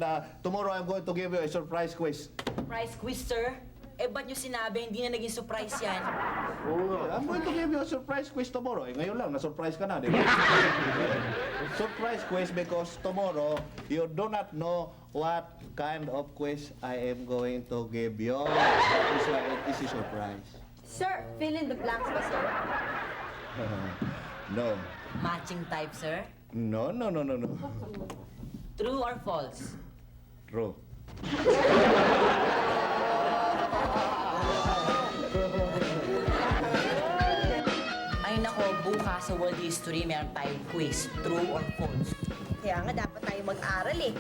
and tomorrow I'm going to give you a surprise quiz. Surprise quiz, sir? Eh, ba't nyo sinabi hindi na naging surprise yan? I'm going to give you a surprise quiz tomorrow. Eh, ngayon lang, na-surprise ka na, di ba? Surprise quiz because tomorrow, you do not know what kind of quiz I am going to give you. That's why it is a surprise. Sir, fill in the blanks ba, sir? No. Matching type, sir? No. True or false? True. Ay nako, bukas sa World History meron tayong quiz. True or false? Kaya nga dapat tayo mag-aral eh.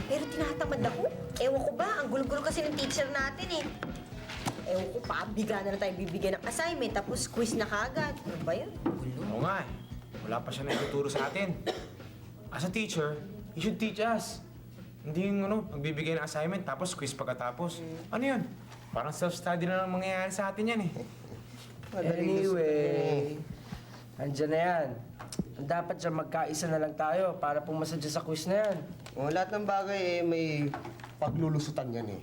Pero tinatamad ako. Ewan ko ba, ang gulo-gulo kasi ng teacher natin eh. Ewan ko pa, bigla na lang tayo bibigyan ng assignment, tapos quiz na kagad. Ano ba yun? Oo nga eh. Wala pa siya na ituturo sa atin. As a teacher, he should teach us. Hindi yung magbibigay ng assignment tapos quiz pagkatapos. Ano yun? Parang self-study na lang mangyayari sa atin yan eh. Anyway, andyan na yan. Dapat siya magkaisa na lang tayo para pumasadya sa quiz na yan. Lahat ng bagay eh, may paglulusutan yan eh.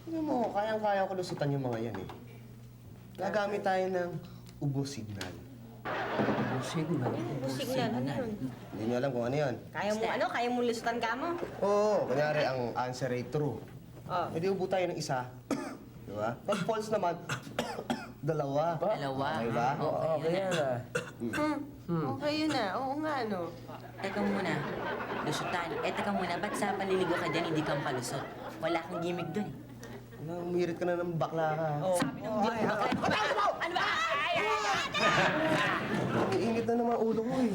Hindi mo, kayang-kaya ko lusutan yung mga yan eh. Gagamit tayo ng ubo signal. Signal. Signal, ano yun? Hindi nyo alam kung ano yan. Kaya mo ano? Kaya mo lusutan ka mo? Oo, kunyari ang answer ay true. Oh. Pwede ubo tayo ng isa. Di ba? Pag false naman, dalawa. Dalawa. Okay ba? Okay yan ah. Okay yun na. Oo nga, no? Teka muna. Lusutan. Eh, teka muna. Ba't sa paliligo ka dyan, hindi kang palusot? Wala kang gimmick dun eh. Umirit ka na ng bakla ka. Sabi ng hindi ko bakla. Ano ba? Iinit na naman ulo ko eh.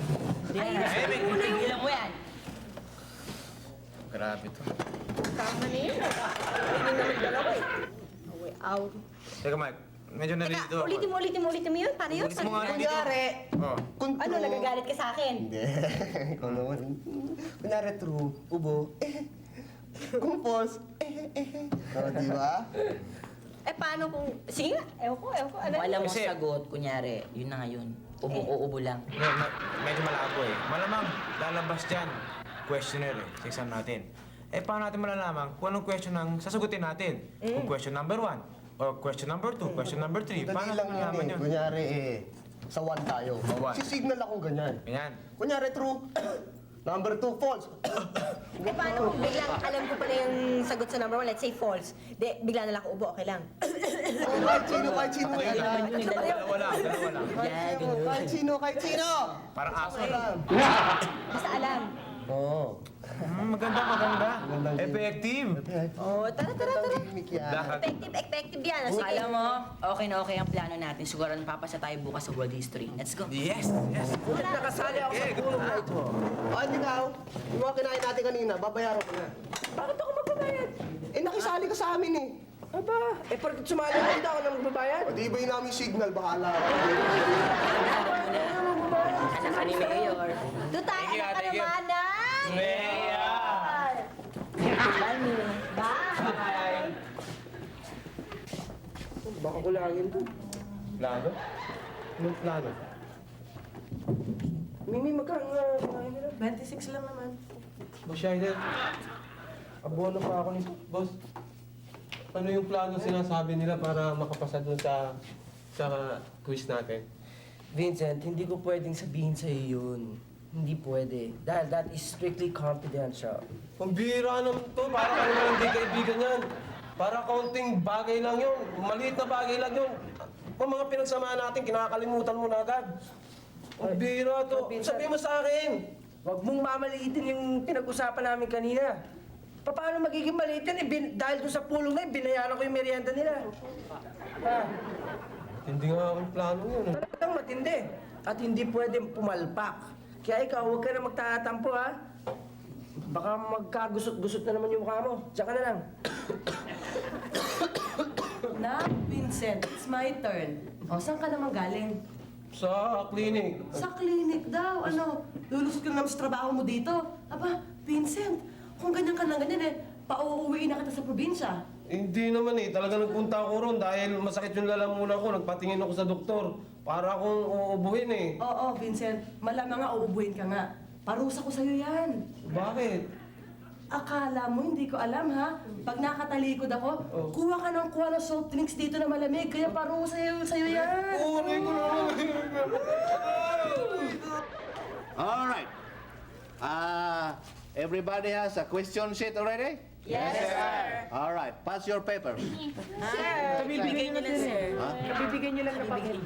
Tigilan mo yan. Grabe to. Tama na yun. Hindi naman dalawa eh. Away, aw. Teka Mike, medyo Teka, nalilito ako. ulitin mo yun. Paano yun? Ulitin mo nga rin dito. Kunyari, Oh. kung Ano, true- nagagalit ka sa akin? Hindi. Ikaw naman. Kunyari true, ubo. Kung false, di ba? Eh, paano kung... Sige nga, ewan ko. Ano? Kung alam mo Kasi- sagot, kunyari, yun na nga yun. Ubo lang. Medyo malabo eh. Malamang lalabas dyan. Questionnaire eh, sa exam natin. Eh, paano natin malalaman kung anong question ang sasagutin natin? Kung question number 1, or question number 2, question number 3. Dali Paano lang natin malalaman yun eh. yun? Kunyari sa 1 tayo. Sa one. Sisignal akong ganyan. Ganyan. Kunyari true. Number 2, false. Eh, paano kung biglang alam ko pala yung sagot sa number 1, let's say false. Bigla na lang ako ubo, okay lang. Kahit sino. Dalawa lang. Kahit sino. Parang aso. Basta alam. Oo. Maganda. Effective. Oh, tara. Gimmick yan. Lahat. Effective yan. Sige. Alam mo, okay na okay ang plano natin. Siguro napapasa tayo bukas sa World History. Let's go. Yes. Nakasali ako sa tulong na ito. Ikaw, yung mga kinain natin kanina, babayaran ko na. Bakit ako magbabayad? Nakisali ka sa amin eh. Aba, porket sumali ako dito ako na magbabayad. O di ba yung namin signal, bahala ka. Anak ka ni Mayor. Doon tayo, Thank you, anak ka thank you. naman na. Bye. Baka kulangin to. Plano? Anong plano? Mimi, magkano kulangin nila? 26 lang naman. Boss Shiner, Abono pa ako nito. boss, ano yung plano sinasabi nila para makapasa dun sa quiz natin? Vincent, hindi ko pwedeng sabihin sa iyo yun. Hindi pwede. Dahil that is strictly confidential. Pambira naman to, para ka naman hindi kaibigan yan. Para kaunting bagay lang yun, maliit na bagay lang yun. Kung mga pinagsamahan natin, kinakalimutan mo na agad. Pambira to, sabihin mo sa akin. Huwag mong mamaliitin yung pinag-usapan namin kanina. Paano magiging maliit yan? Dahil doon sa pulong na yun, binayaran ko yung merienda nila. Ha? Hindi nga akong plano yun. Talagang matindi. At hindi pwedeng pumalpak. Kaya ikaw, huwag ka na magtatampo, ha? Baka magkagusot-gusot na naman yung mukha mo. Diyan ka na lang. Na, Vincent, it's my turn. O, saan ka naman galing? Sa clinic. Sa clinic daw. Ano, lulusot ka na naman sa trabaho mo dito. Aba, Vincent, kung ganyan ka lang ganyan pauuwiin na kita sa probinsya. Hindi naman eh, talaga nagpunta ako ron dahil masakit yung lalamunan ko. Nagpatingin ako sa doktor para akong uubuhin eh. Oo, Vincent, malamang nga uubuhin ka nga. Parusa ko sa'yo yan. Bakit? Akala mo, hindi ko alam ha? Pag nakatalikod ako, kuha ka ng soft drinks dito na malamig. Kaya parang sa'yo yan. All right. Everybody has a question sheet already? Yes, sir. All right. Pass your papers. Bibigyan niyo lang, sir. Bibigyan niyo lang ng papel.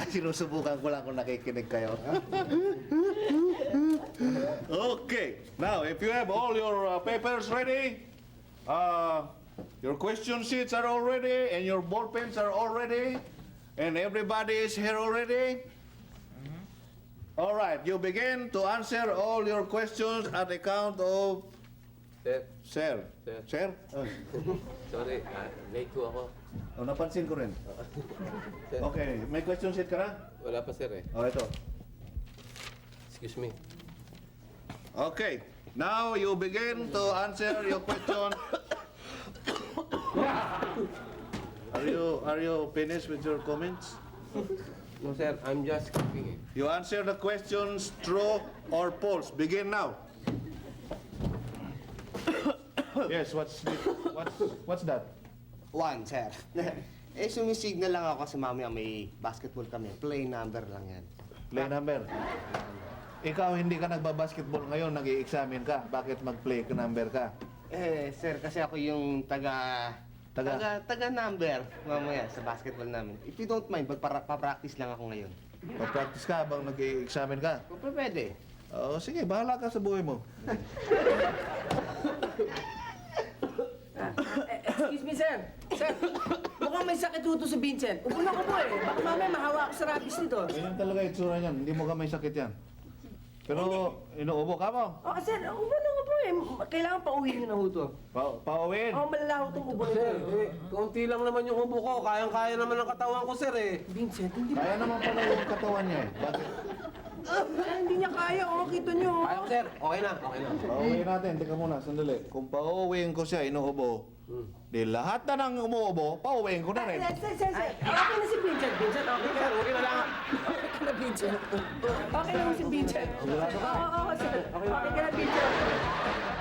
Sinusubukan ko lang kung nakikinig kayo. Okay. Now, if you have all your papers ready, your question sheets are all ready, and your ball pens are all ready, and everybody is here already. All right. You begin to answer all your questions at the count of... Sir, Sir. Sir. Sir? Oh. sorry, late ko ako. Oh, napansin ko rin. Sir, Okay. May question sheet ka na? wala pa sir eh. Oh, ito. Excuse me. Okay. Now you begin to answer your question. Are you finished with your comments? No sir, I'm just kidding eh. You answer the questions true or false. Begin now. Yes, what's that? One, sir. Sumisignal lang ako sa mamaya may basketball kami. Play number lang yan. Play number. Ikaw hindi ka nagbabasketball ngayon, nag-i-examine ka. Bakit mag-play number ka? Sir, kasi ako yung taga number mamaya sa basketball namin. If you don't mind, magpa-practice lang ako ngayon. Mag-practice ka habang nag-i-examine ka? Pwede. Oo, sige, bahala ka sa buhay mo. Excuse me, sir. Sir, mukhang may sakit dito si Vincent. Upo na ko po eh. Baka mamaya mahawa ako sa rabies nito. Ganyan talaga itsura niyan. Hindi mo ka may sakit yan. Pero inuubo ka mo. Oh, sir, upo na ko po eh. Kailangan pauwiin niyo na ho to. Pauwiin. Oh, malalaho itong ubo nito. Sir, kaunti lang naman yung ubo ko. Kayang-kaya naman ang katawan ko sir eh. Vincent, hindi Kaya naman pala yung katawan niya eh. Bakit? hindi niya kaya. Oh, kita niyo. Kaya ko sir, okay na, okay na. Pauwiin natin. Teka muna, sandali. Kung pauwiin ko siya, inuubo, di lahat na nang umuubo, pauwiin ko na rin. Sir. Okay na si Vincent. Vincent, okay ka. Okay na lang. Okay na, Vincent. Okay na si Vincent. Sigurado ka? Oo, sir. Okay ka na, Vincent.